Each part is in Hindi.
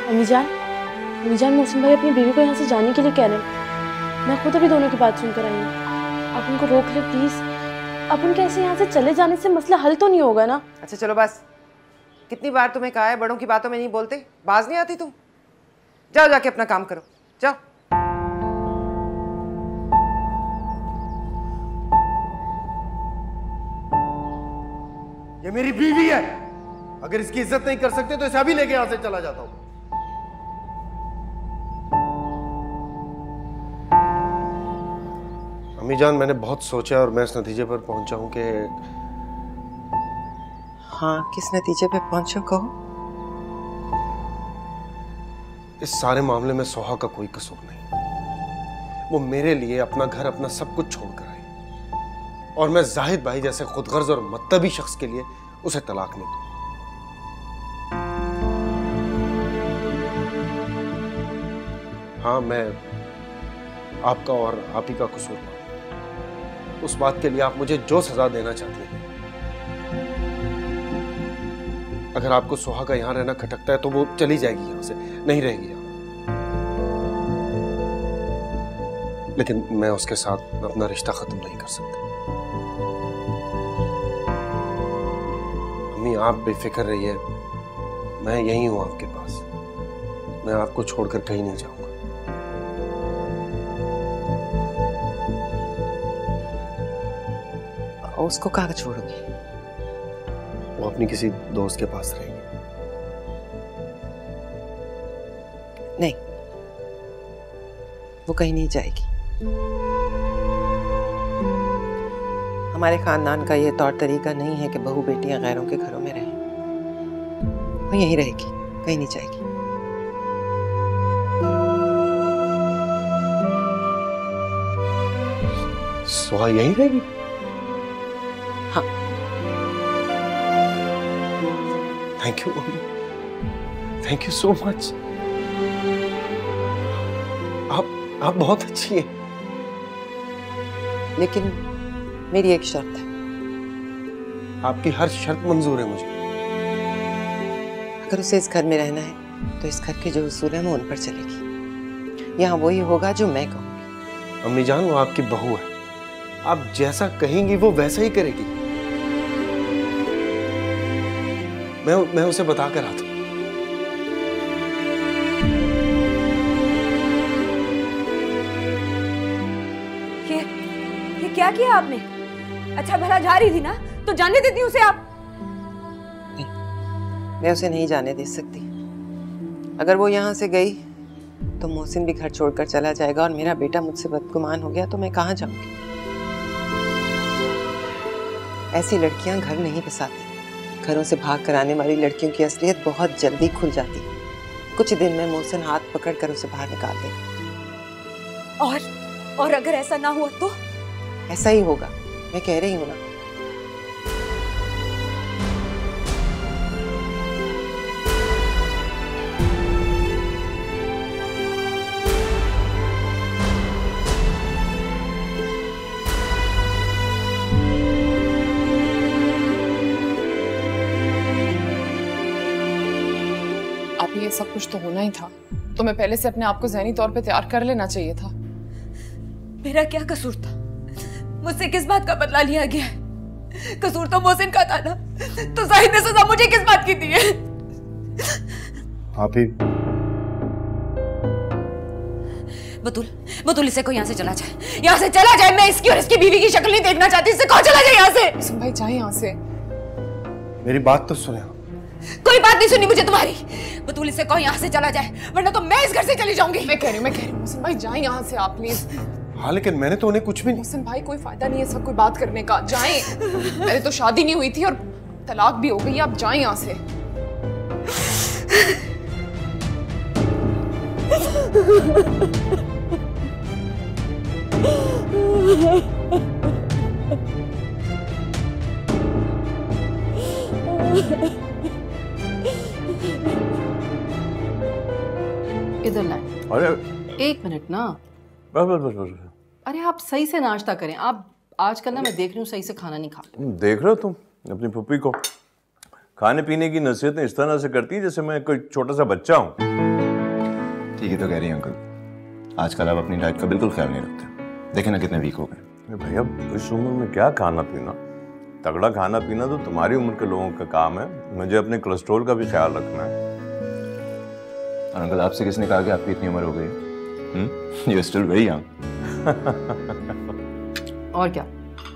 अम्मी जान मोहसिन भाई अपनी बीवी को यहाँ से जाने के लिए कह रहे हैं। मैं खुद अभी दोनों की बात सुनकर आई हूँ। आप उनको रोक ले प्लीज। अब उनके ऐसे यहाँ से चले जाने से मसला हल तो नहीं होगा ना? अच्छा चलो बस, कितनी बार तुम्हें कहा है बड़ों की बातों में नहीं बोलते, बाज नहीं आती तुम? जाओ जाके अपना काम करो, जाओ। ये मेरी बीवी है, अगर इसकी इज्जत नहीं कर सकते तो इसे अभी लेके यहां से चला जाता हूं। अम्मी जान, मैंने बहुत सोचा और मैं इस नतीजे पर पहुंचा हूं कि हाँ, किस नतीजे पे पहुंचो कहो। इस सारे मामले में सोहा का कोई कसूर नहीं। वो मेरे लिए अपना घर, अपना सब कुछ छोड़कर आई और मैं जाहिद भाई जैसे खुदगर्ज और मतबी शख्स के लिए उसे तलाक नहीं दूं। हाँ, मैं आपका और आप ही का कसूर मानूं। उस बात के लिए आप मुझे जो सजा देना चाहती हैं। अगर आपको सोहा का यहां रहना खटकता है तो वो चली जाएगी यहां से, नहीं रहेगी यहां। लेकिन मैं उसके साथ अपना रिश्ता खत्म नहीं कर सकता। अम्मी, आप बेफिक्र रहिए, मैं यहीं हूं आपके पास। मैं आपको छोड़कर कहीं नहीं जाऊंगा। उसको कहाँ छोड़ोगी? वो अपनी किसी दोस्त के पास रहेगी। नहीं, वो कहीं नहीं जाएगी। हमारे खानदान का ये तौर तरीका नहीं है कि बहू बेटियां गैरों के घरों में रहें। वो यहीं रहेगी, कहीं नहीं जाएगी। सोहा यहीं रहेगी? हाँ। Thank you, thank you so much. आप बहुत अच्छी हैं। लेकिन मेरी एक शर्त है। आपकी हर शर्त मंजूर है मुझे। अगर उसे इस घर में रहना है तो इस घर के जो उसूल हैं वो उन पर चलेगी। यहाँ वही होगा जो मैं कहूँगी। अम्मी जान, वो आपकी बहू है, आप जैसा कहेंगी वो वैसा ही करेगी। मैं उसे बता कर आता हूं। ये क्या किया आपने? अच्छा भला जा रही थी ना, तो जाने देती उसे आप? नहीं, मैं उसे नहीं जाने दे सकती। अगर वो यहाँ से गई तो मोहसिन भी घर छोड़कर चला जाएगा और मेरा बेटा मुझसे बदगुमान हो गया तो मैं कहाँ जाऊंगी? ऐसी लड़कियां घर नहीं बसाती। घरों से भाग कर आने वाली लड़कियों की असलियत बहुत जल्दी खुल जाती है। कुछ दिन में मोहसिन हाथ पकड़कर उसे बाहर निकाल देगा। और अगर ऐसा ना हुआ तो? ऐसा ही होगा, मैं कह रही हूं ना। ये सब कुछ तो होना ही था, तो मैं पहले से अपने आप को ज़हनी तौर पे तैयार कर लेना चाहिए था। मेरा क्या कसूर था? मुझसे किस बात का बदला लिया गया है? कसूर तो मोहसिन का था ना, तो जाहिद ने सजा मुझे किस बात की दी है? आप ही बतूल इसे को यहाँ से चला जाए, यहाँ से चला जाए। मैं इसकी और इसकी बीवी की शक्ल नहीं देखना चाहती। इससे कौन चला जाए यहाँ से? मोहसिन भाई जाए यहाँ से। मेरी बात तो सुने। कोई बात नहीं सुनी मुझे तुम्हारी। बतूल इससे कहो यहाँ से चला जाए, वरना तो मैं इस घर से चली जाऊंगी। मैं कह रही हूँ मोहसिन भाई जाए यहाँ से आप प्लीज। हाँ, लेकिन मैंने तो उन्हें कुछ भी नहीं। मोहसिन भाई कोई फायदा नहीं है सब कोई बात करने का, जाएं। मेरी तो शादी नहीं हुई थी और तलाक भी हो गई, आप जाएं यहाँ से। इधर लाए। अरे एक मिनट ना। बस। अरे आप सही से नाश्ता करें। आप आजकल ना मैं देख रही हूँ सही से खाना नहीं खाते। देख रहे हो तुम अपनी पुप्पी को, खाने पीने की नसीहतें इस तरह से करती है जैसे मैं कोई छोटा सा बच्चा हूँ। ठीक है तो कह रही हैं अंकल, आजकल आप अपनी डाइट का बिल्कुल ख्याल नहीं रखते। देखे ना कितने वीक हो गए। अरे भैया इस उम्र में क्या खाना पीना, तगड़ा खाना पीना तो तुम्हारी उम्र के लोगों का काम है, मुझे अपने कोलेस्ट्रॉल का भी ख्याल रखना है। और अंकल आपसे किसने कहा कि आपकी इतनी उम्र हो गई? You are still very young. और क्या,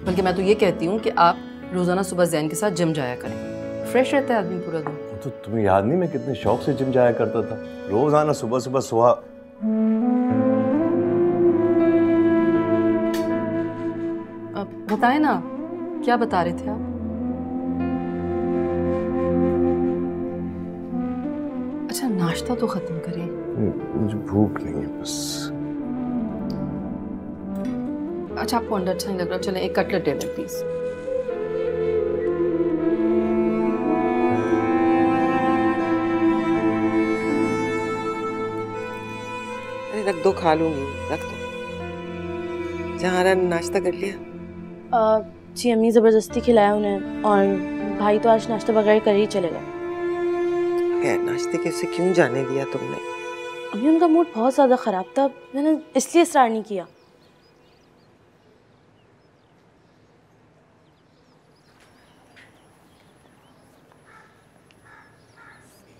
बल्कि मैं तो ये कहती हूँ कि आप रोजाना सुबह जैन के साथ जिम जाया करें, फ्रेश रहता है आदमी पूरा दिन। तो तुम्हें याद नहीं मैं कितने शौक से जिम जाया करता था, रोजाना सुबह सुबह सुहा। अब बताएं ना, क्या बता रहे थे आप? अच्छा नाश्ता तो खत्म करें। मुझे भूख नहीं है बस। अच्छा आपको अंडा अच्छा नहीं लग रहा, चलें एक कटलेट दे दें प्लीज। अरे रख दो, खा लूंगी, रख दो। जहारा ने नाश्ता कर लिया? जी अम्मी ज़बरदस्ती खिलाया उन्हें, और भाई तो आज नाश्ता वगैरह कर ही चलेगा। खैर नाश्ते के उसे क्यों जाने दिया तुमने? अभी उनका मूड बहुत ज़्यादा ख़राब था, मैंने इसलिए इसरार नहीं किया।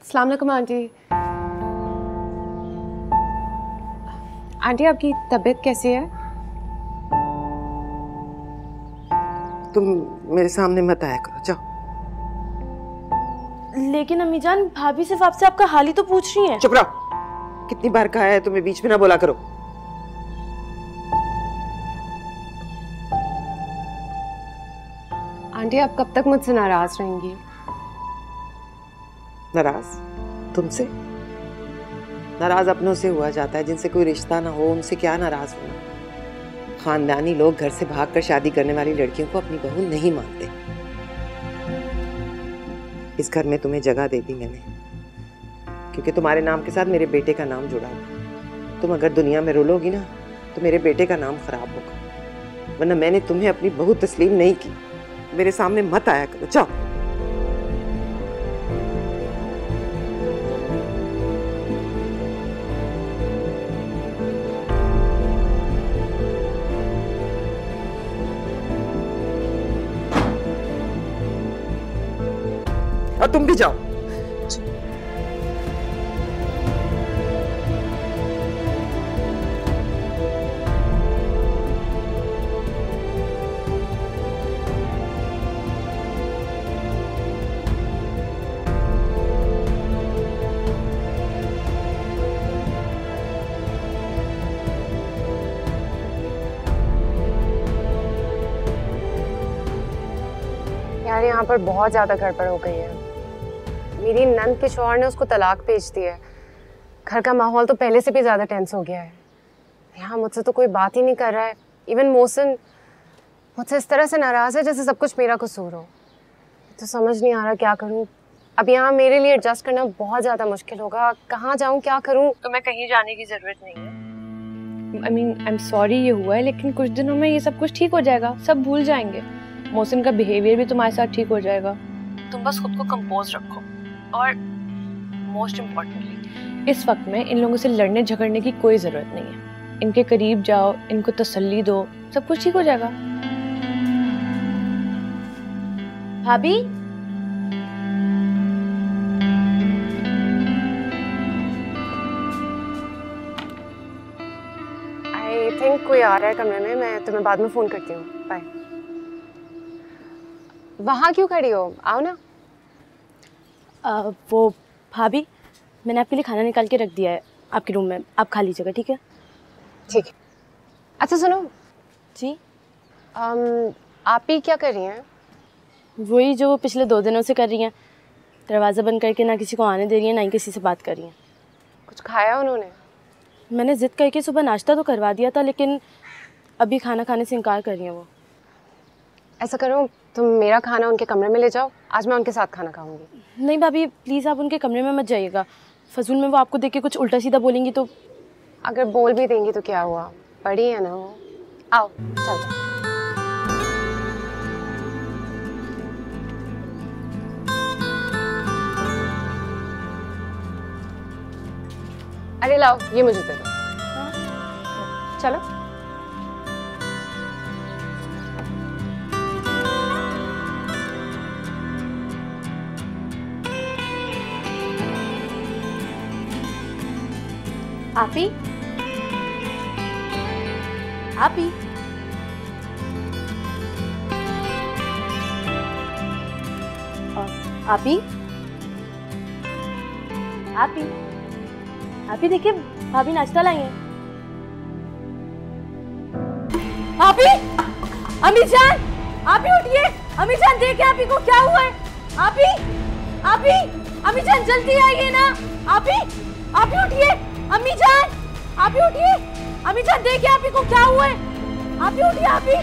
अस्सलाम वालेकुम आंटी। आंटी आपकी तबीयत कैसी है? तुम मेरे सामने मत आया करो, जाओ। लेकिन अम्मी जान, भाभी सिर्फ आपसे आपका हाल ही तो पूछ रही हैं। चुप रहो, कितनी बार कहा है तुम्हें बीच में ना बोला करो। आंटी आप कब तक मुझसे नाराज रहेंगी? नाराज तुमसे? नाराज अपनों से हुआ जाता है, जिनसे कोई रिश्ता ना हो उनसे क्या नाराज होना। खानदानी लोग घर से भागकर शादी करने वाली लड़कियों को अपनी बहू नहीं मानते। इस घर में तुम्हें जगह दे दी मैंने, क्योंकि तुम्हारे नाम के साथ मेरे बेटे का नाम जुड़ा हुआ। तुम अगर दुनिया में रुलोगी ना तो मेरे बेटे का नाम खराब होगा, वरना मैंने तुम्हें अपनी बहू तस्लीम नहीं की। मेरे सामने मत आया करो, जाओ। और तुम भी जाओ। यार यहाँ पर बहुत ज्यादा गड़बड़ हो गई है। मेरी नंद के शौहर ने उसको तलाक भेज दी है। घर का माहौल तो पहले से भी ज्यादा टेंस हो गया है। यहाँ मुझसे तो कोई बात ही नहीं कर रहा है। इवन मोहसिन मुझसे इस तरह से नाराज है जैसे सब कुछ मेरा कसूर हो। तो समझ नहीं आ रहा क्या करूँ। अब यहाँ मेरे लिए एडजस्ट करना बहुत ज्यादा मुश्किल होगा। कहाँ जाऊँ, क्या करूँ? तो मैं कहीं जाने की जरूरत नहीं है। I mean I am sorry ये हुआ है, लेकिन कुछ दिनों में ये सब कुछ ठीक हो जाएगा, सब भूल जाएंगे। मोहसिन का बिहेवियर भी तुम्हारे साथ ठीक हो जाएगा। तुम बस खुद को कंपोज रखो, और मोस्ट इम्पोर्टेंटली इस वक्त में इन लोगों से लड़ने झगड़ने की कोई ज़रूरत नहीं है। इनके करीब जाओ, इनको तसल्ली दो, सब कुछ ठीक हो जाएगा। भाभी, आई थिंक कोई आ रहा है कमरे में। मैं तुम्हें बाद में फ़ोन करती हूँ। बाय। वहाँ क्यों खड़ी हो? आओ ना। वो भाभी, मैंने आपके लिए खाना निकाल के रख दिया है आपके रूम में, आप खा लीजिएगा, ठीक है? ठीक है। अच्छा सुनो जी। आप ही क्या कर रही हैं? वही जो वो पिछले 2 दिनों से कर रही हैं, दरवाज़ा बंद करके ना किसी को आने दे रही हैं, ना ही किसी से बात कर रही हैं। कुछ खाया उन्होंने? मैंने ज़िद करके सुबह नाश्ता तो करवा दिया था, लेकिन अभी खाना खाने से इनकार कर रही हैं वो। ऐसा करो, तुम मेरा खाना उनके कमरे में ले जाओ, आज मैं उनके साथ खाना खाऊंगी। नहीं भाभी, प्लीज़ आप उनके कमरे में मत जाइएगा। फजूल में वो आपको देख के कुछ उल्टा सीधा बोलेंगी तो। अगर बोल भी देंगी तो क्या हुआ, बड़ी है ना वो। आओ चलो। अरे लाओ, ये मुझे दे दो। चलो। आपी, आपी, आपी, आपी, आपी देखिए भाभी नाश्ता लाई हैं। आपी, अम्मी जान, आपी उठिए, अम्मी जान देखिए आपी को क्या हुआ है। आपी, आपी, अम्मी जान जल्दी आइए ना। आपी, आपी उठिए, अम्मी जान, आपी उठिए, अम्मी जान देखिए आपी को क्या हुआ है। आपी उठिए, आपी।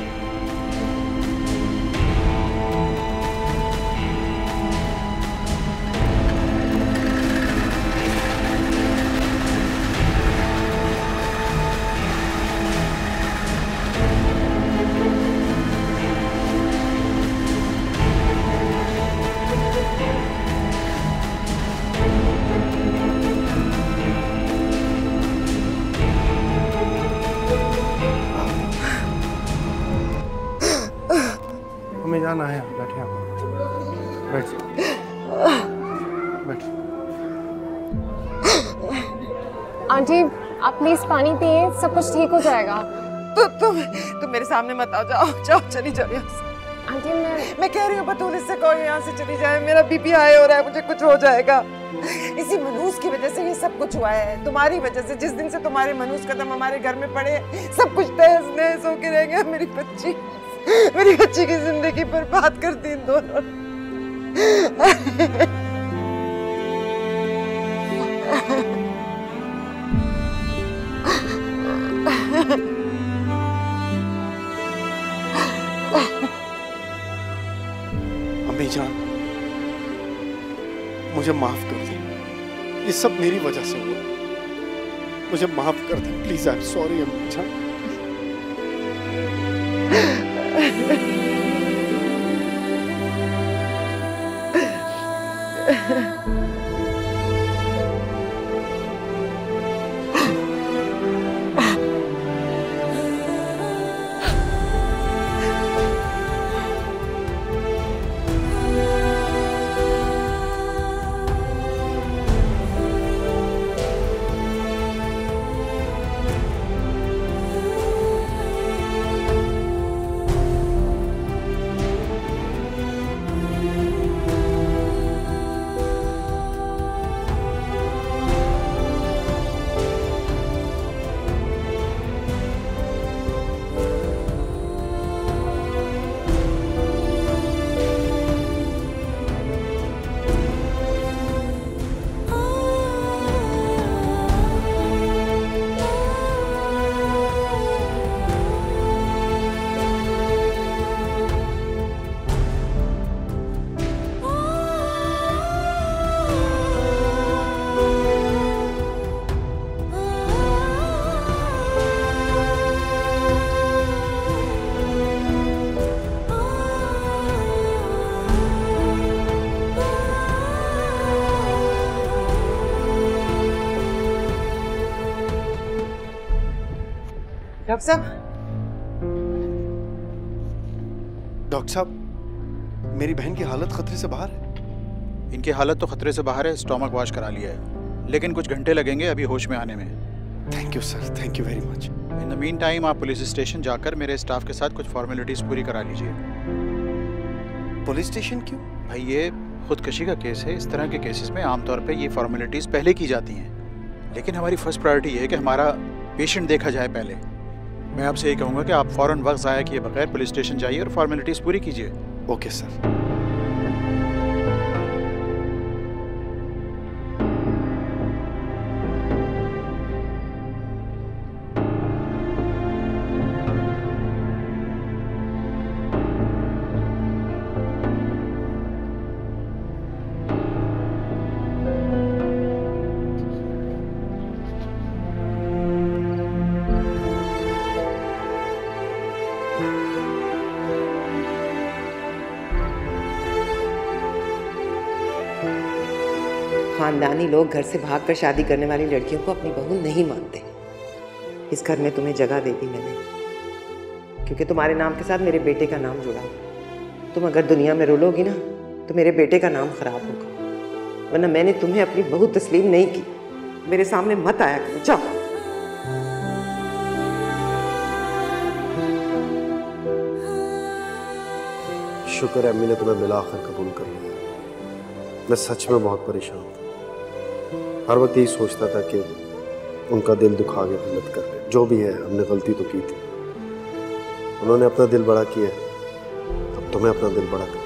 हमें जाना है, बैठे आप, बैठ बैठ। आंटी आप प्लीज पानी पिए, सब कुछ ठीक हो जाएगा। तुम मेरे सामने मत आओ, जाओ जाओ, चली जाओ यहाँ से। आंटी मैं कह रही हूँ बतूल इससे कहो यहाँ से चली जाए, मेरा बीपी हाई हो रहा है, मुझे कुछ हो जाएगा। इसी मनूस की वजह से ये सब कुछ हुआ है, तुम्हारी वजह से। जिस दिन से तुम्हारे मनूस कदम हमारे घर में पड़े, सब कुछ तहस नहस होके रह गया। मेरी बच्ची की जिंदगी बर्बाद कर दी इन दोनों। अम्मी जान, मुझे माफ कर दे, ये सब मेरी वजह से हुआ, मुझे माफ कर दे प्लीज। आई एम सॉरी अम्मी जान। डॉक्टर साहब, डॉक्टर साहब, मेरी बहन की हालत खतरे से बाहर है। इनकी हालत तो खतरे से बाहर है, स्टोमक वॉश करा लिया है, लेकिन कुछ घंटे लगेंगे अभी होश में आने में। Thank you sir, thank you very much. In the mean time आप पुलिस स्टेशन जाकर मेरे स्टाफ के साथ कुछ फॉर्मेलिटीज पूरी करा लीजिए। पुलिस स्टेशन क्यों? भाई ये खुदकशी का केस है, इस तरह के केसेस में आमतौर पे ये फॉर्मेलिटीज पहले की जाती हैं, लेकिन हमारी फर्स्ट प्रायोरिटी ये है कि हमारा पेशेंट देखा जाए पहले। मैं आपसे ये कहूँगा कि आप फ़ौरन वक्त ज़ाया किए बगैर पुलिस स्टेशन जाइए और फॉर्मेलिटीज़ पूरी कीजिए। Okay sir. खानदानी लोग घर से भागकर शादी करने वाली लड़कियों को अपनी बहू नहीं मानते। इस घर में तुम्हें जगह दे दी मैंने, क्योंकि तुम्हारे नाम के साथ मेरे बेटे का नाम जुड़ा। तुम अगर दुनिया में रुलोगी ना तो मेरे बेटे का नाम खराब होगा, वरना मैंने तुम्हें अपनी बहू तस्लीम नहीं की। मेरे सामने मत आया करो, जाओ। शुक्र है अम्मी ने तुम्हें मिला आखिर कबूल कर लिया। मैं सच में बहुत परेशान था, हर वक्त यही सोचता था कि उनका दिल दुखा के गलत कर ले। जो भी है, हमने गलती तो की थी, उन्होंने अपना दिल बड़ा किया, अब तुम्हें अपना दिल बड़ा कर।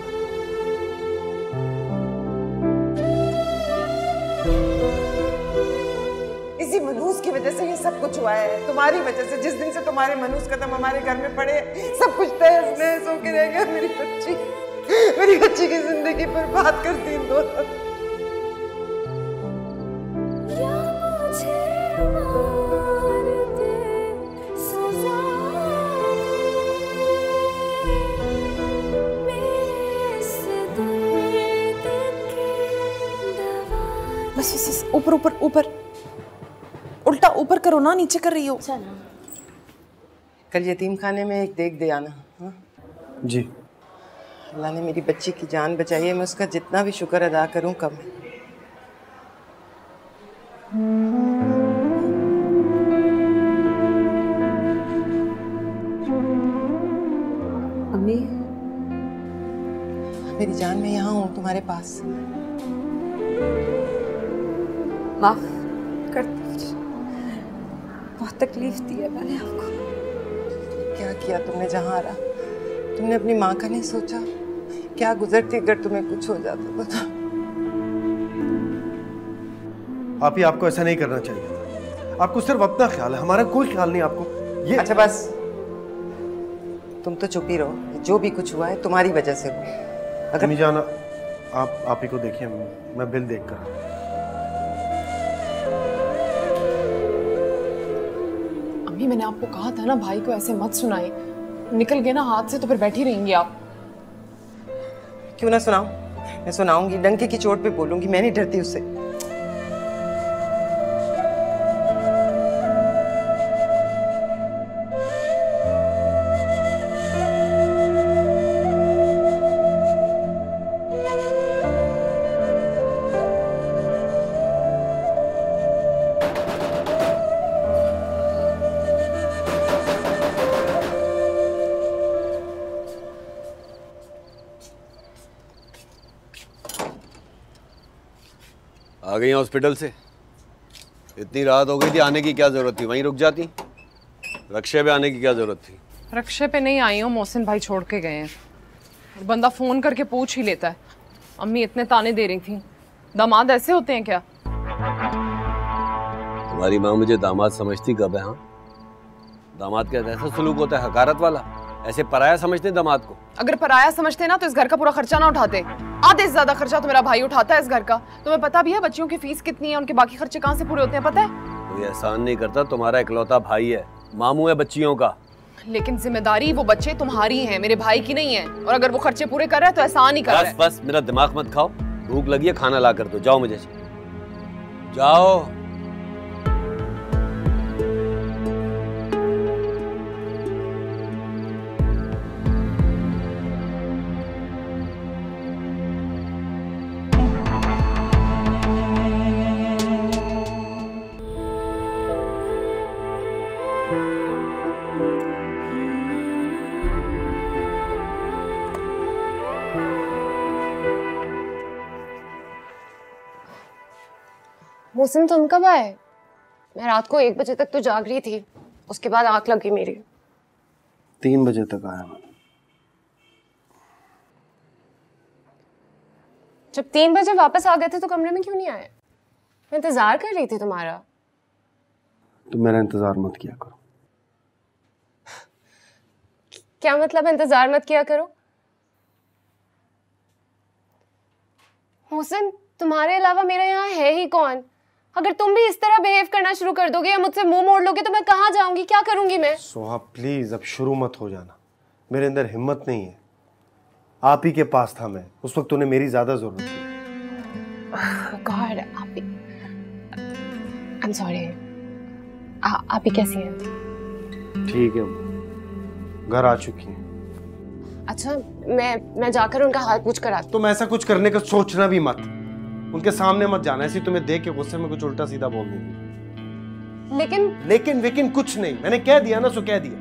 इसी मनहूस की वजह से ये सब कुछ हुआ है, तुम्हारी वजह से। जिस दिन से तुम्हारे मनहूस कदम हमारे घर में पड़े, सब कुछ तहस नहस होके रह गया। मेरी बच्ची की जिंदगी बर्बाद कर दी इन दोनों। बस ऊपर ऊपर ऊपर, उल्टा ऊपर करो ना, नीचे कर रही हो। कल यतीम खाने में एक देख दे आना। हाँ जी। अल्लाह ने मेरी बच्ची की जान बचाई है, मैं उसका जितना भी शुक्र अदा करूं कम है। अम्मी, मेरी जान, मैं यहाँ हूँ तुम्हारे पास। माफ कर दीजिए, बहुत तकलीफ दी है मैंने आपको। क्या किया तुमने जहारा? तुमने अपनी माँ का नहीं सोचा? क्या गुजरती अगर तुम्हें कुछ हो जाता? बता। आप ही, आपको ऐसा नहीं करना चाहिए था। आपको सिर्फ अपना ख्याल है, हमारा कोई ख्याल नहीं आपको। ये अच्छा बस, तुम तो चुप ही रहो। जो भी कुछ हुआ है तुम्हारी वजह से हुआ। अगर नहीं जाना, आप ही को देखिए, मैं बिल देख कर। अम्मी, मैंने आपको कहा था ना भाई को ऐसे मत सुनाई। निकल गए ना हाथ से तो फिर बैठी रहेंगी आप। क्यों ना सुनाऊं? मैं सुनाऊंगी, डंके की चोट पे बोलूंगी। मैं नहीं डरती उससे। आ गई हॉस्पिटल से? इतनी रात हो गई थी, आने की क्या जरूरत थी? वहीं रुक जाती। रक्षे पे आने की क्या जरूरत थी? रक्षे पे नहीं आई हूँ, मोहसिन भाई छोड़ के गए हैं। बंदा फोन करके पूछ ही लेता है। अम्मी इतने ताने दे रही थी। दामाद ऐसे होते हैं क्या? तुम्हारी माँ मुझे दामाद समझती कब है? हाँ, दामाद क्या ऐसा सुलूक होता है, हकारत वाला? ऐसे पराया समझते हैं दामाद को? अगर पराया समझते ना तो इस घर का पूरा खर्चा ना उठाते। आधे से ज्यादा खर्चा तो मेरा भाई उठाता है इस घर का। तुम्हें पता भी है बच्चियों की फीस कितनी है, उनके बाकी खर्चे कहाँ से पूरे होते हैं पता है? कोई एहसान नहीं करता, तुम्हारा इकलौता भाई है, मामू है बच्चियों का। लेकिन जिम्मेदारी वो बच्चे तुम्हारी हैं, मेरे भाई की नहीं है। और अगर वो खर्चे पूरे कर रहा है तो एहसान ही कर रहा है। बस मेरा दिमाग मत खाओ, भूख लगी है, खाना ला कर दो। जाओ मुझे, जाओ। मोहसिन तुम कब आए? मैं रात को 1 बजे तक तो जाग रही थी, उसके बाद आंख लगी मेरी। 3 बजे तक आया मैं। जब 3 बजे वापस आ गए थे तो कमरे में क्यों नहीं आए? मैं इंतजार कर रही थी तुम्हारा। तुम मेरा इंतजार मत किया करो। क्या मतलब इंतजार मत किया करो? मोहसिन, तुम्हारे अलावा मेरा यहाँ है ही कौन? अगर तुम भी इस तरह बिहेव करना शुरू कर दोगे या मुझसे मुंह मोड़ लोगे तो मैं कहाँ जाऊंगी, क्या करूंगी मैं? सोहा प्लीज अब शुरू मत हो जाना। मेरे अंदर हिम्मत नहीं है। आप ही के पास था मैं, उस वक्त तूने मेरी ज्यादा जरूरत थी। God, I'm sorry. आप ही कैसी हैं? ठीक है, घर आ चुकी हैं। अच्छा, मैं जाकर उनका हाल पूछ कर आती। तुम ऐसा कुछ करने का सोचना भी मत, उनके सामने मत जाना, ऐसे तुम्हें देख के गुस्से में कुछ उल्टा सीधा बोल देंगी। लेकिन कुछ नहीं, मैंने कह दिया ना सो कह दिया।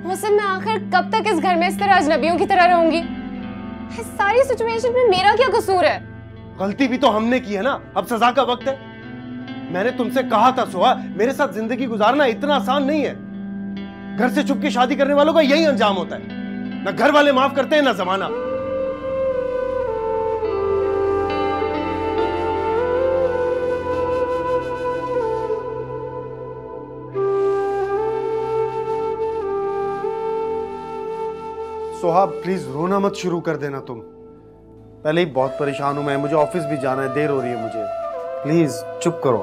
मुझसे मैं आखिर कब तक इस घर में इस तरह अजनबियों की तरह रहूंगी? इस सारी सिचुएशन में मेरा क्या कसूर है? गलती भी तो हमने की है ना, अब सजा का वक्त है। मैंने तुमसे कहा था सोहा, मेरे साथ जिंदगी गुजारना इतना आसान नहीं है। घर से छुप के शादी करने वालों का यही अंजाम होता है, ना घर वाले माफ करते हैं ना जमाना। सोहा प्लीज रोना मत शुरू कर देना तुम, पहले ही बहुत परेशान हूं मैं, मुझे ऑफिस भी जाना है, देर हो रही है मुझे, प्लीज चुप करो।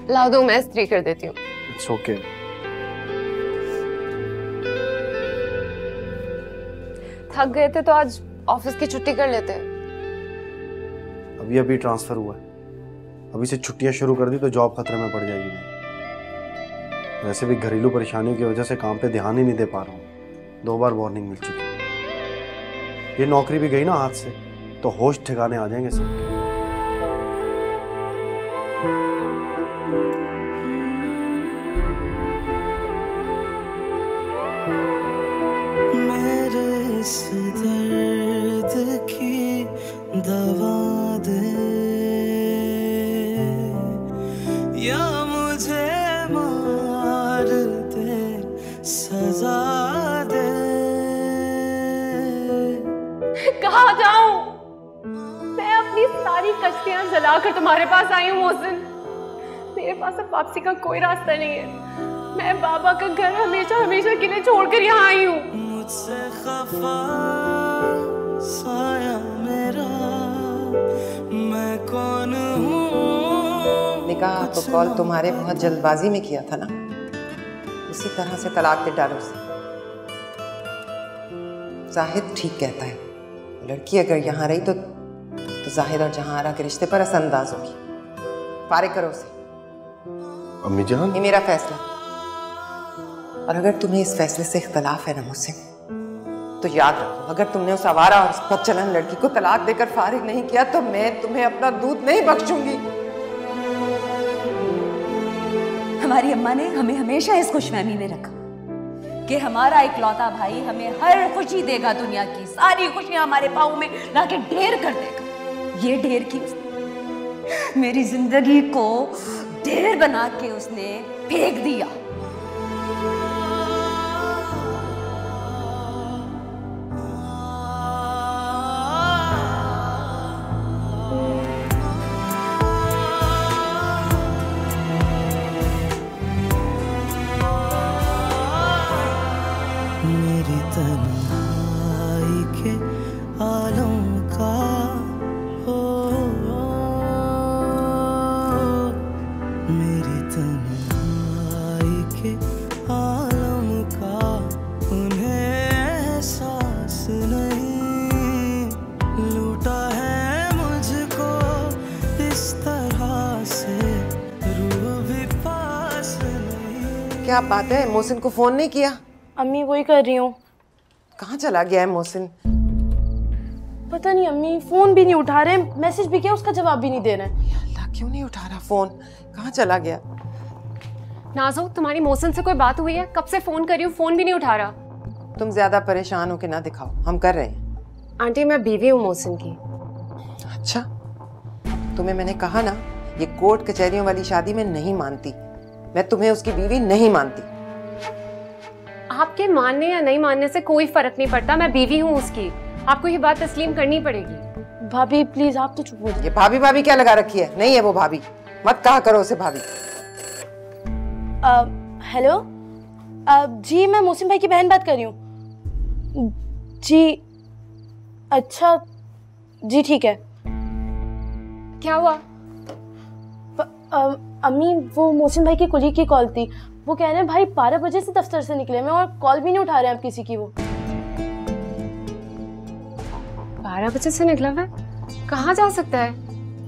ला दो, मैं इस्त्री कर देती हूँ। It's okay. थक गए थे तो आज ऑफिस की छुट्टी कर लेते। अभी ट्रांसफर हुआ है, अभी से छुट्टियां शुरू कर दी तो जॉब खतरे में पड़ जाएगी नहीं। वैसे भी घरेलू परेशानियों की वजह से काम पे ध्यान ही नहीं दे पा रहा हूँ, 2 बार वार्निंग मिल चुकी है। ये नौकरी भी गई ना हाथ से तो होश ठिकाने आ जाएंगे सबके। दवा दे या मुझे मार दे, सजा दे। कहाँ जाऊं? मैं अपनी सारी कश्तियां जलाकर तुम्हारे पास आई हूँ मोहसिन। मेरे पास अब वापसी का कोई रास्ता नहीं है। मैं बाबा का घर हमेशा हमेशा के लिए छोड़कर यहाँ आई हूँ। मुझसे खफा साया मेरा, मैं कौन हूँ? निकाह तो कॉल तुम्हारे बहुत जल्दबाजी में किया था ना, उसी तरह से तलाक दे डालो उसे। जाहिद ठीक कहता है, लड़की अगर यहाँ रही तो जाहिद और जहांरा के रिश्ते पर असरअंदाज होगी। फारिग करो उसे। अम्मी जान, ये मेरा फैसला, और अगर तुम्हें इस फैसले से इख्तलाफ है ना मुझसे, तो याद रखो, अगर तुमने उस आवारा और बदचलन लड़की को तलाक देकर फारिग नहीं किया तो मैं तुम्हें अपना दूध नहीं बख्शूंगी। हमारी अम्मा ने हमें हमेशा इस खुशफहमी में रखा कि हमारा इकलौता भाई हमें हर खुशी देगा, दुनिया की सारी खुशियां हमारे पाँव में लाके ढेर कर देगा। ये ढेर की उसने मेरी जिंदगी को ढेर बना के उसने फेंक दिया। मेरी तन्हाई के आलम का हो, मेरी तन्हाई के आलम का उन्हें एहसास नहीं, लूटा है मुझको इस तरह से, रूह भी पास नहीं। क्या बात है, मोहसिन को फोन नहीं किया? अम्मी वही कर रही हूँ। कहाँ चला गया है मोहसिन? पता नहीं अम्मी, फोन भी नहीं उठा रहे, मैसेज भी किया उसका जवाब भी नहीं दे रहे। अल्लाह, क्यों नहीं उठा रहा फोन? कहाँ चला गया? नाज़ो, तुम्हारी मोहसिन से कोई बात हुई है? कब से फोन कर रही हूँ, फोन भी नहीं उठा रहा। तुम ज्यादा परेशान हो के ना दिखाओ, हम कर रहे हैं। आंटी मैं बीवी हूँ मोहसिन की। अच्छा, तुम्हें मैंने कहा ना, ये कोर्ट कचहरियों वाली शादी में नहीं मानती, मैं तुम्हें उसकी बीवी नहीं मानती। आपके मानने या नहीं मानने से कोई फर्क नहीं पड़ता, मैं बीवी हूँ उसकी। आपको ये बात तस्लीम करनी पड़ेगी। भाभी प्लीज आप तो चुप हो जाइए। ये भाभी भाभी क्या लगा रखी है? नहीं है वो भाभी, मत कहा करो उसे भाभी। हेलो जी, मैं मोहसिन भाई की बहन बात कर रही हूँ जी। अच्छा जी ठीक है। क्या हुआ? अम्मी वो मोहसिन भाई की कुलीग की कॉल थी। वो कह रहे हैं भाई 12 बजे से दफ्तर से निकले मैं और कॉल भी नहीं उठा रहे हैं अब किसी की। वो 12 बजे से निकला हुआ है? कहाँ जा सकता है?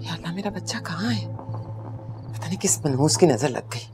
या अल्लाह, मेरा बच्चा कहाँ है? पता नहीं किस मनहूस की नजर लग गई।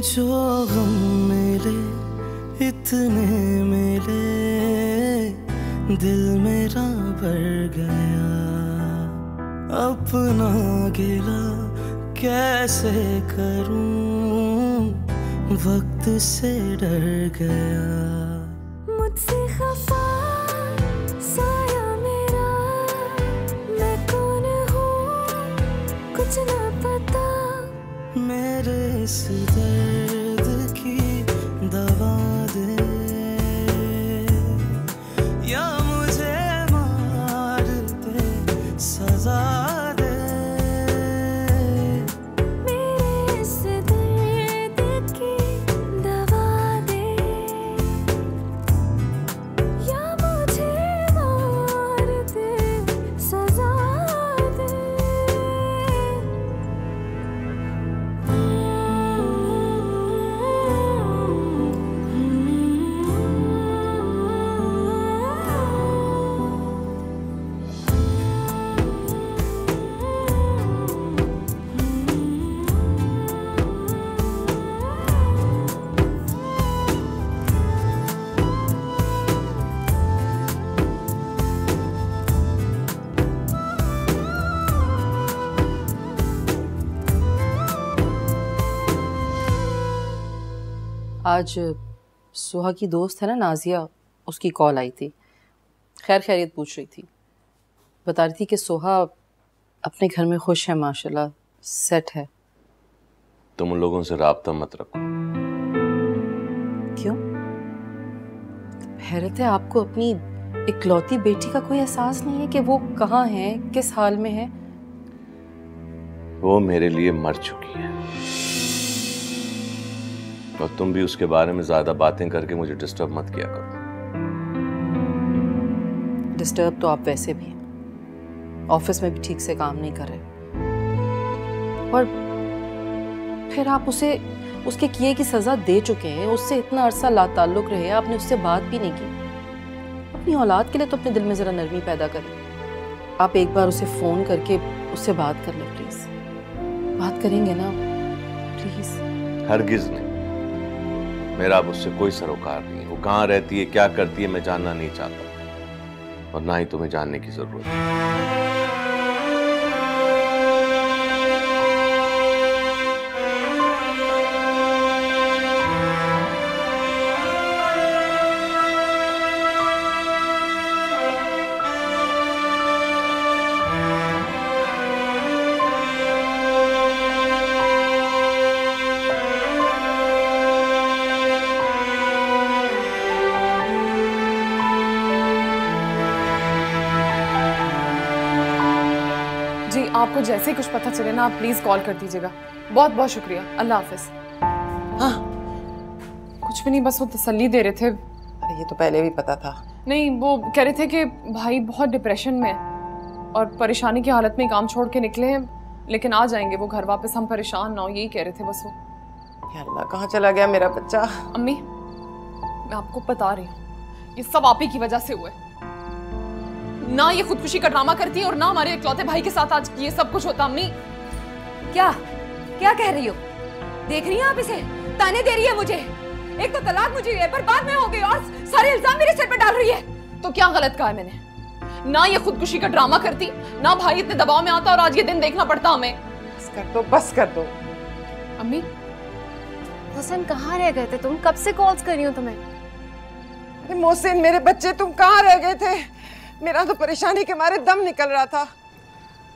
जो गम मिले इतने मिले, दिल मेरा भर गया। अपना गिला कैसे करूं, वक्त से डर गया। मुझसे खफा साया मेरा, मैं कौन हूँ कुछ ना पता। मेरे इस दर्द की दवा दे, या मुझे मार दे सजा दे। मेरे इस दर्द की दवा दे, या मुझे मार दे सजा दे। आज सुहा की दोस्त है ना नाजिया, उसकी कॉल आई थी। खैर खैरियत पूछ रही थी। बता रही थी कि सुहा अपने घर में खुश है, माशाल्लाह सेट है। तुम उन लोगों से राब्ता मत रखो। क्यों? हैरत है, आपको अपनी इकलौती बेटी का कोई एहसास नहीं है कि वो कहाँ है, किस हाल में है? वो मेरे लिए मर चुकी है और तुम भी उसके बारे में ज्यादा बातें करके मुझे डिस्टर्ब मत किया करो। डिस्टर्ब तो आप वैसे भी हैं, ऑफिस में भी ठीक से काम नहीं कर रहे, और फिर आप उसे उसके किए की सजा दे चुके हैं। उससे इतना अरसा लाताल्लुक रहे, आपने उससे बात भी नहीं की। अपनी औलाद के लिए तो अपने दिल में जरा नरमी पैदा करें। आप एक बार उसे फोन करके उससे बात कर लें प्लीज। बात करेंगे ना प्लीज? हरगिज नहीं, मेरा अब उससे कोई सरोकार नहीं है। वो कहाँ रहती है, क्या करती है, मैं जानना नहीं चाहता, और ना ही तुम्हें जानने की जरूरत है। आपको जैसे ही कुछ पता चले ना, आप प्लीज कॉल कर दीजिएगा। बहुत बहुत शुक्रिया। अल्लाह हाफिज। हाँ, कुछ भी नहीं, बस वो तसल्ली दे रहे थे। अरे ये तो पहले भी पता था। नहीं, वो कह रहे थे कि भाई बहुत डिप्रेशन में है और परेशानी की हालत में काम छोड़ के निकले हैं, लेकिन आ जाएंगे वो घर वापस, हम परेशान ना हो, यही कह रहे थे बस वो। या अल्लाह, कहाँ चला गया मेरा बच्चा? अम्मी, मैं आपको बता रही हूँ, ये सब आप ही की वजह से हुआ है। ना ये खुदकुशी का ड्रामा करती है और ना हमारे इकलौते भाई के साथ आज ये सब कुछ होता। अम्मी, क्या क्या कह रही हो? देख रही हैं आप इसे? ताने दे रही है मुझे। एक तो तलाक मुझे है, बर्बाद में हो गई, और सारे इल्जाम मेरे सिर पे डाल रही है। तो क्या गलत कहा है मैंने? ना ये खुदकुशी का ड्रामा करती, ना भाई इतने दबाव में आता और आज ये दिन देखना पड़ता हमें। बस कर दो, बस कर दो। अम्मी, मोहसिन कहाँ रह गए थे तुम? कब से कॉल्स कर रही हूँ तुम्हें। अरे मोहसिन मेरे बच्चे, तुम कहाँ रह गए थे? मेरा तो परेशानी के मारे दम निकल रहा था।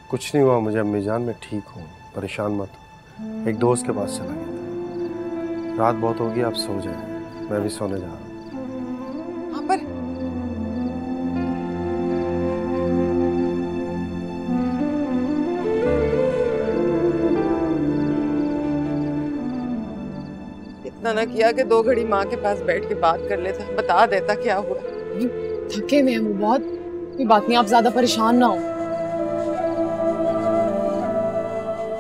कुछ नहीं हुआ मुझे अम्मी जान, मैं ठीक हूँ, परेशान मत हो। एक दोस्त के पास चला गया था। रात बहुत होगी, आप सो जाए, मैं भी सोने जा रहा हूँ। हाँ पर इतना ना किया कि 2 घड़ी माँ के पास बैठ के बात कर लेता, बता देता क्या हुआ। थके हुए हैं वो बहुत। कोई बात नहीं, आप ज्यादा परेशान ना हो।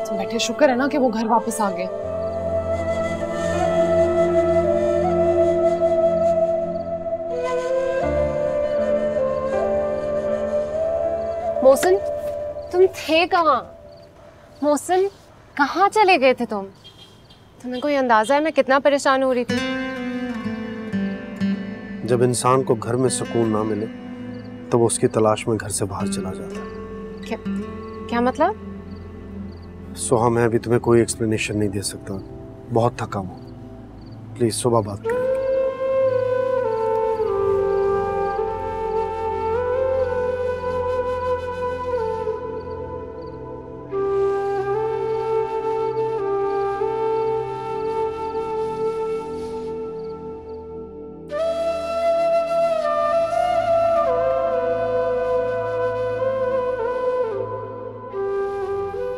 तुम बैठे, शुक्र है ना कि वो घर वापस आ गए। मोहसिन तुम थे कहाँ? मोहसिन कहाँ चले गए थे तुम? तुम्हें कोई अंदाजा है मैं कितना परेशान हो रही थी? जब इंसान को घर में सुकून ना मिले तो वो उसकी तलाश में घर से बाहर चला जाता है। क्या मतलब? सोहा, मैं अभी तुम्हें कोई एक्सप्लेनेशन नहीं दे सकता, बहुत थका हूँ। प्लीज सुबह बात करें।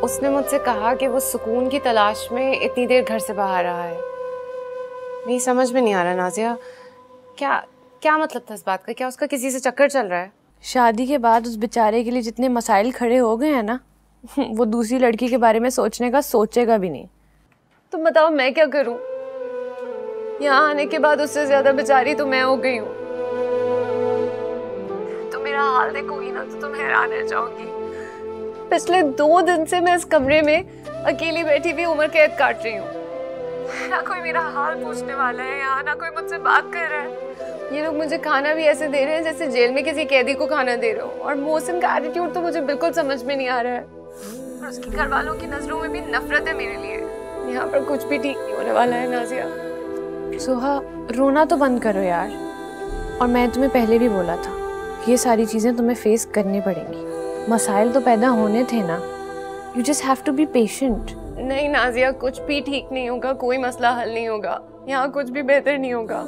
उसने मुझसे कहा कि वो सुकून की तलाश में इतनी देर घर से बाहर रहा है। मेरी समझ में नहीं आ रहा नाजिया, क्या मतलब था इस बात का? क्या उसका किसी से चक्कर चल रहा है? शादी के बाद उस बेचारे के लिए जितने मसाइल खड़े हो गए हैं ना, वो दूसरी लड़की के बारे में सोचने का सोचेगा भी नहीं। तुम बताओ मैं क्या करूं? यहाँ आने के बाद उससे ज्यादा बेचारी तो मैं हो गई हूँ। तो मेरा हाल देखोगी ना तो तुम हैरान रह जाओगी। पिछले 2 दिन से मैं इस कमरे में अकेली बैठी हुई उम्र कैद काट रही हूँ। ना कोई मेरा हाल पूछने वाला है यहाँ, ना कोई मुझसे बात कर रहा है। ये लोग मुझे खाना भी ऐसे दे रहे हैं जैसे जेल में किसी कैदी को खाना दे रहे हो। और मोहसिन का एटीट्यूड तो मुझे बिल्कुल समझ में नहीं आ रहा है। और उसकी घर वालों की नजरों में भी नफरत है मेरे लिए। यहाँ पर कुछ भी ठीक नहीं होने वाला है नाजिया। सोहा, रोना तो बंद करो यार। और मैं तुम्हें पहले भी बोला था, ये सारी चीजें तुम्हें फेस करनी पड़ेंगी। मसाइल तो पैदा होने थे ना। You just have to be patient. नहीं नाजिया, कुछ भी ठीक नहीं होगा, कोई मसला हल नहीं होगा, यहाँ कुछ भी बेहतर नहीं होगा।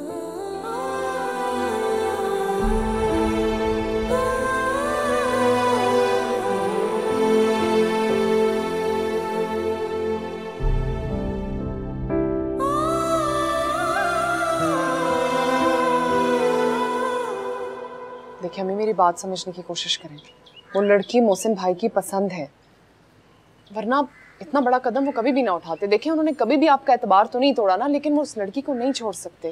देखिए हमें मेरी बात समझने की कोशिश करें। वो लड़की मोहसिन भाई की पसंद है, वरना इतना बड़ा कदम वो कभी भी ना उठाते। देखिए उन्होंने कभी भी आपका एतबार तो नहीं तोड़ा ना, लेकिन वो उस लड़की को नहीं छोड़ सकते।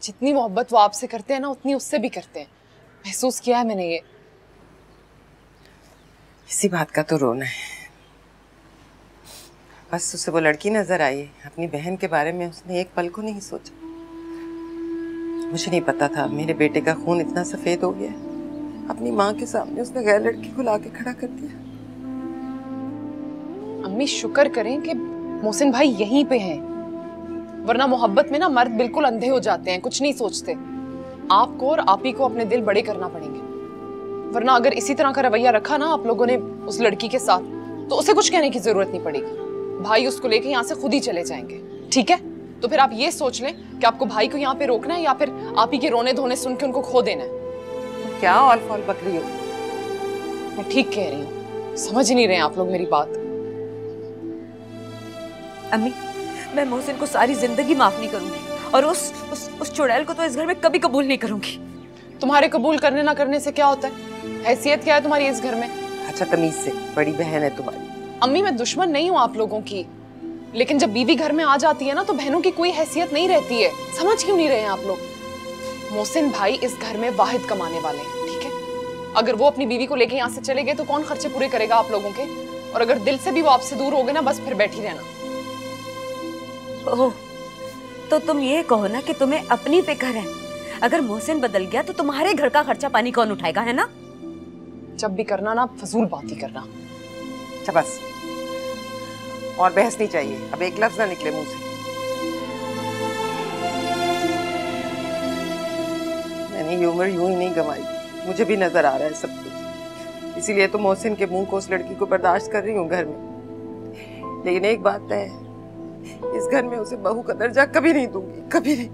जितनी मोहब्बत वो आपसे करते हैं ना, उतनी उससे भी करते हैं। महसूस किया है मैंने ये। इसी बात का तो रोना है। बस उसे वो लड़की नजर आई, अपनी बहन के बारे में उसने एक पल को नहीं सोचा। मुझे नहीं पता था मेरे बेटे का खून इतना सफेद हो गया। अपनी माँ के सामने उसने गैर लड़की को लाके खड़ा कर दिया। अम्मी शुक्र करें कि मोहसिन भाई यहीं पे हैं, वरना मोहब्बत में ना मर्द बिल्कुल अंधे हो जाते हैं, कुछ नहीं सोचते। आपको और आप ही को अपने दिल बड़े करना पड़ेंगे, वरना अगर इसी तरह का रवैया रखा ना आप लोगों ने उस लड़की के साथ, तो उसे कुछ कहने की जरूरत नहीं पड़ेगी। भाई उसको लेके यहाँ से खुद ही चले जाएंगे, ठीक है? तो फिर आप ये सोच लें कि आपको भाई को यहाँ पे रोकना है या फिर आप ही के रोने धोने सुन के उनको खो देना है। क्या ऑल फॉल बक रही हो? मैं ठीक कह रही हूँ, समझ ही नहीं रहे आप लोग मेरी बात। अम्मी, मैं मोहसिन को सारी जिंदगी माफ नहीं करूंगी और उस चुड़ैल को तो इस घर में कभी कबूल नहीं करूंगी। तुम्हारे कबूल करने ना करने से क्या होता है? हैसियत क्या है तुम्हारी इस घर में? अच्छा तमीज से, बड़ी बहन है तुम्हारी। अम्मी मैं दुश्मन नहीं हूँ आप लोगों की, लेकिन जब बीवी घर में आ जाती है ना तो बहनों की कोई हैसियत नहीं रहती है। समझ क्यों नहीं रहे हैं आप लोग? मोहसिन भाई इस घर में वाहिद कमाने वाले हैं, ठीक है? अगर वो अपनी बीवी को लेके यहाँ से चले गए तो कौन खर्चे पूरे करेगा आप लोगों के? और अगर दिल से भी वो आपसे दूर हो गए ना, बस फिर बैठी रहना। ओह, तो तुम ये कहो ना कि तुम्हें अपनी फिक्र है। अगर मोहसिन बदल गया तो तुम्हारे घर का खर्चा पानी कौन उठाएगा, है ना? जब भी करना ना फजूल बात ही करना। अच्छा बस, और बहस नहीं चाहिए, अब एक लफ्ज ना निकले मुंह से। ये उम्र यूं ही नहीं गंवाई, मुझे भी नजर आ रहा है सब कुछ। इसीलिए तो मोहसिन के मुंह को उस लड़की को बर्दाश्त कर रही हूँ घर में। लेकिन एक बात है, इस घर में उसे बहू का दर्जा कभी नहीं दूंगी, कभी नहीं।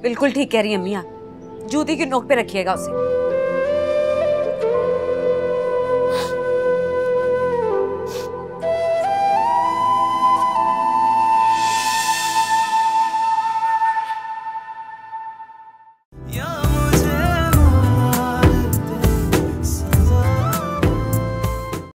बिल्कुल ठीक कह रही हैं अम्मी आप, जूती की नोक पे रखिएगा उसे।